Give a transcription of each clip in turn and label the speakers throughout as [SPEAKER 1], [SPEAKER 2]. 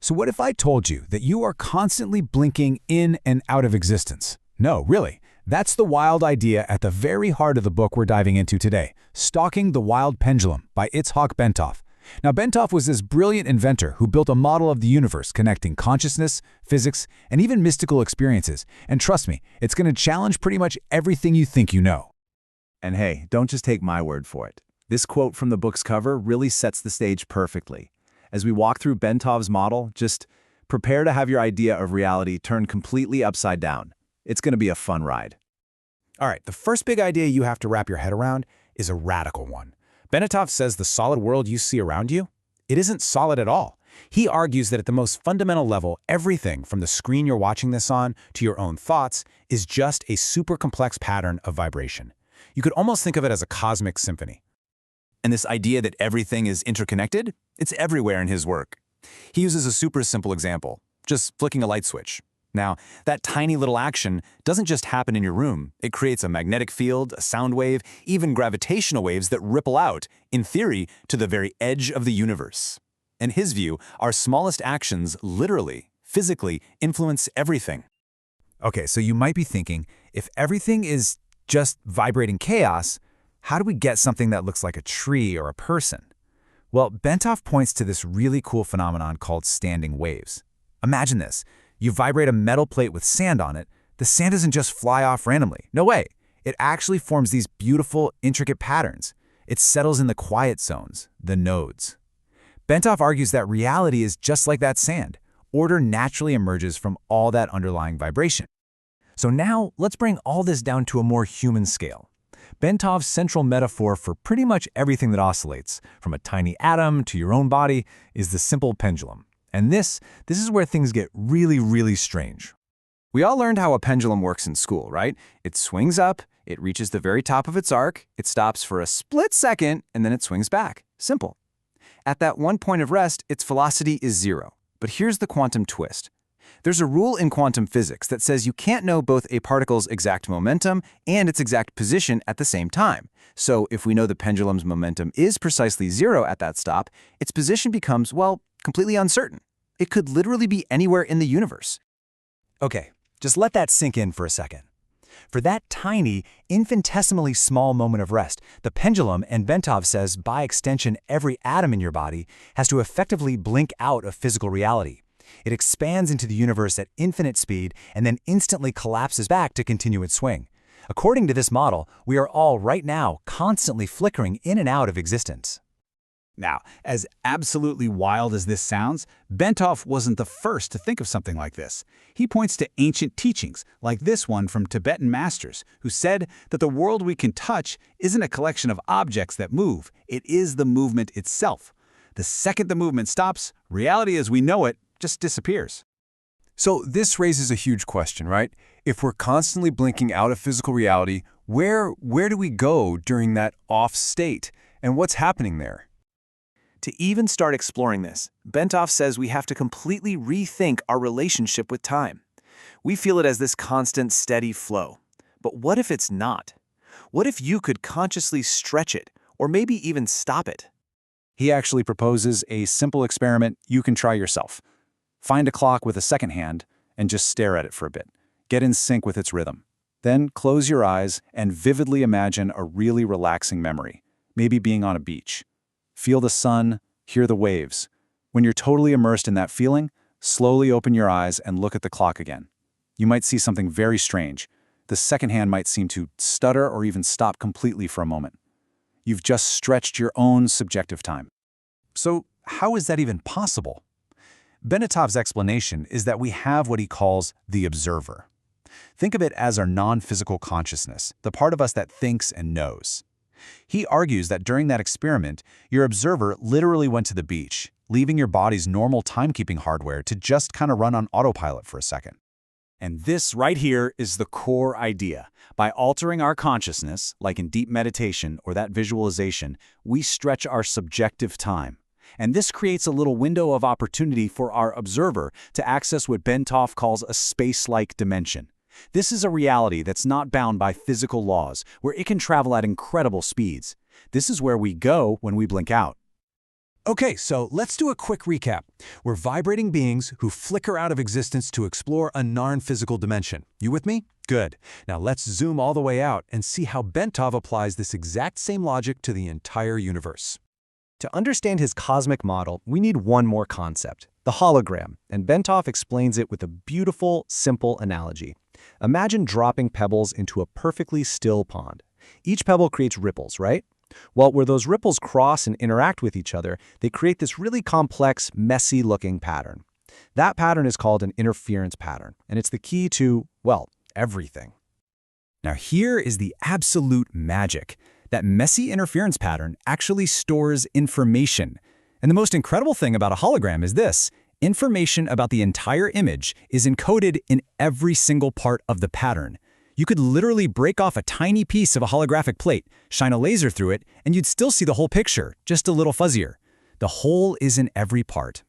[SPEAKER 1] So what if I told you that you are constantly blinking in and out of existence? No, really. That's the wild idea at the very heart of the book we're diving into today, Stalking the Wild Pendulum by Itzhak Bentov. Now, Bentov was this brilliant inventor who built a model of the universe connecting consciousness, physics, and even mystical experiences. And trust me, it's going to challenge pretty much everything you think you know.
[SPEAKER 2] And hey, don't just take my word for it. This quote from the book's cover really sets the stage perfectly. As we walk through Bentov's model, just prepare to have your idea of reality turned completely upside down. It's going to be a fun ride.
[SPEAKER 1] All right, the first big idea you have to wrap your head around is a radical one. Bentov says the solid world you see around you, it isn't solid at all. He argues that at the most fundamental level, everything from the screen you're watching this on to your own thoughts is just a super complex pattern of vibration. You could almost think of it as a cosmic symphony.
[SPEAKER 3] And this idea that everything is interconnected, it's everywhere in his work. He uses a super simple example, just flicking a light switch. Now, that tiny little action doesn't just happen in your room. It creates a magnetic field, a sound wave, even gravitational waves that ripple out, in theory, to the very edge of the universe. In his view, our smallest actions literally, physically, influence everything.
[SPEAKER 1] Okay, so you might be thinking, if everything is just vibrating chaos, how do we get something that looks like a tree or a person? Well, Bentov points to this really cool phenomenon called standing waves. Imagine this. You vibrate a metal plate with sand on it. The sand doesn't just fly off randomly. No way. It actually forms these beautiful, intricate patterns. It settles in the quiet zones, the nodes. Bentov argues that reality is just like that sand. Order naturally emerges from all that underlying vibration. So now, let's bring all this down to a more human scale. Bentov's central metaphor for pretty much everything that oscillates, from a tiny atom to your own body, is the simple pendulum. And this is where things get really, really strange.
[SPEAKER 3] We all learned how a pendulum works in school, right? It swings up, it reaches the very top of its arc, it stops for a split second, and then it swings back. Simple. At that one point of rest, its velocity is zero. But here's the quantum twist. There's a rule in quantum physics that says you can't know both a particle's exact momentum and its exact position at the same time. So if we know the pendulum's momentum is precisely zero at that stop, its position becomes, well, completely uncertain. It could literally be anywhere in the universe.
[SPEAKER 1] Okay, just let that sink in for a second. For that tiny, infinitesimally small moment of rest, the pendulum, and Bentov says by extension every atom in your body, has to effectively blink out of physical reality. It expands into the universe at infinite speed and then instantly collapses back to continue its swing. According to this model, we are all right now constantly flickering in and out of existence.
[SPEAKER 4] Now, as absolutely wild as this sounds, Bentov wasn't the first to think of something like this. He points to ancient teachings, like this one from Tibetan masters, who said that the world we can touch isn't a collection of objects that move, it is the movement itself. The second the movement stops, reality as we know it just disappears.
[SPEAKER 5] So this raises a huge question, right? If we're constantly blinking out of physical reality, where do we go during that off state? And what's happening there?
[SPEAKER 3] To even start exploring this, Bentov says we have to completely rethink our relationship with time. We feel it as this constant, steady flow. But what if it's not? What if you could consciously stretch it, or maybe even stop it?
[SPEAKER 2] He actually proposes a simple experiment you can try yourself. Find a clock with a second hand and just stare at it for a bit. Get in sync with its rhythm. Then close your eyes and vividly imagine a really relaxing memory, maybe being on a beach. Feel the sun, hear the waves. When you're totally immersed in that feeling, slowly open your eyes and look at the clock again. You might see something very strange. The second hand might seem to stutter or even stop completely for a moment. You've just stretched your own subjective time.
[SPEAKER 1] So how is that even possible? Bentov's explanation is that we have what he calls the observer. Think of it as our non-physical consciousness, the part of us that thinks and knows. He argues that during that experiment, your observer literally went to the beach, leaving your body's normal timekeeping hardware to just kind of run on autopilot for a second.
[SPEAKER 2] And this right here is the core idea. By altering our consciousness, like in deep meditation or that visualization, we stretch our subjective time. And this creates a little window of opportunity for our observer to access what Bentov calls a space-like dimension. This is a reality that's not bound by physical laws, where it can travel at incredible speeds. This is where we go when we blink out.
[SPEAKER 5] Okay, so let's do a quick recap. We're vibrating beings who flicker out of existence to explore a non-physical dimension. You with me? Good. Now let's zoom all the way out and see how Bentov applies this exact same logic to the entire universe.
[SPEAKER 2] To understand his cosmic model, we need one more concept, the hologram, and Bentov explains it with a beautiful, simple analogy. Imagine dropping pebbles into a perfectly still pond. Each pebble creates ripples, right? Well, where those ripples cross and interact with each other, they create this really complex, messy-looking pattern. That pattern is called an interference pattern, and it's the key to, well, everything.
[SPEAKER 1] Now here is the absolute magic. That messy interference pattern actually stores information. And the most incredible thing about a hologram is this. Information about the entire image is encoded in every single part of the pattern. You could literally break off a tiny piece of a holographic plate, shine a laser through it, and you'd still see the whole picture, just a little fuzzier. The whole is in every part.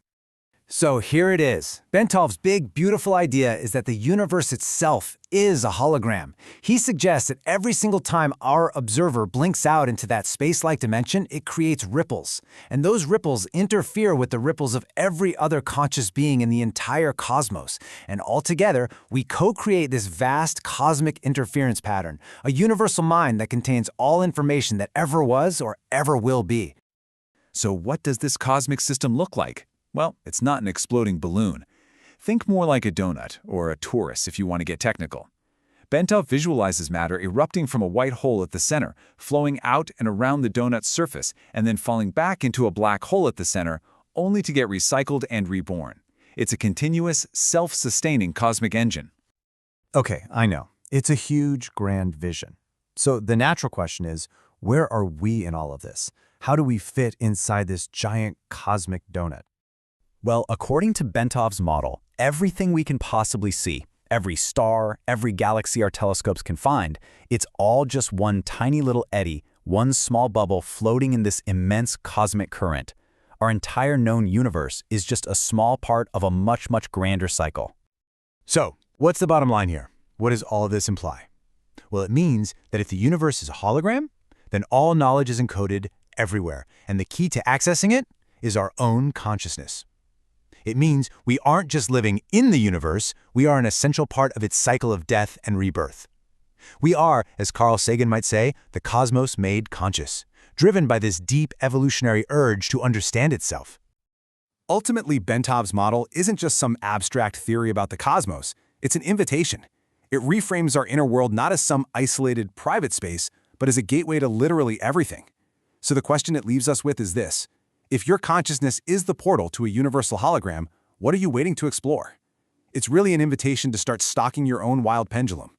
[SPEAKER 3] So here it is. Bentov's big, beautiful idea is that the universe itself is a hologram. He suggests that every single time our observer blinks out into that space-like dimension, it creates ripples. And those ripples interfere with the ripples of every other conscious being in the entire cosmos. And altogether, we co-create this vast cosmic interference pattern, a universal mind that contains all information that ever was or ever will be.
[SPEAKER 1] So what does this cosmic system look like? Well, it's not an exploding balloon. Think more like a donut, or a torus if you want to get technical. Bentov visualizes matter erupting from a white hole at the center, flowing out and around the donut's surface, and then falling back into a black hole at the center, only to get recycled and reborn. It's a continuous, self-sustaining cosmic engine.
[SPEAKER 2] Okay, I know. It's a huge, grand vision. So the natural question is, where are we in all of this? How do we fit inside this giant cosmic donut?
[SPEAKER 1] Well, according to Bentov's model, everything we can possibly see, every star, every galaxy our telescopes can find, it's all just one tiny little eddy, one small bubble floating in this immense cosmic current. Our entire known universe is just a small part of a much, much grander cycle.
[SPEAKER 4] So, what's the bottom line here? What does all of this imply? Well, it means that if the universe is a hologram, then all knowledge is encoded everywhere, and the key to accessing it is our own consciousness. It means we aren't just living in the universe, we are an essential part of its cycle of death and rebirth. We are, as Carl Sagan might say, the cosmos made conscious, driven by this deep evolutionary urge to understand itself. Ultimately, Bentov's model isn't just some abstract theory about the cosmos, it's an invitation. It reframes our inner world not as some isolated private space, but as a gateway to literally everything. So the question it leaves us with is this. If your consciousness is the portal to a universal hologram, what are you waiting to explore? It's really an invitation to start stalking your own wild pendulum.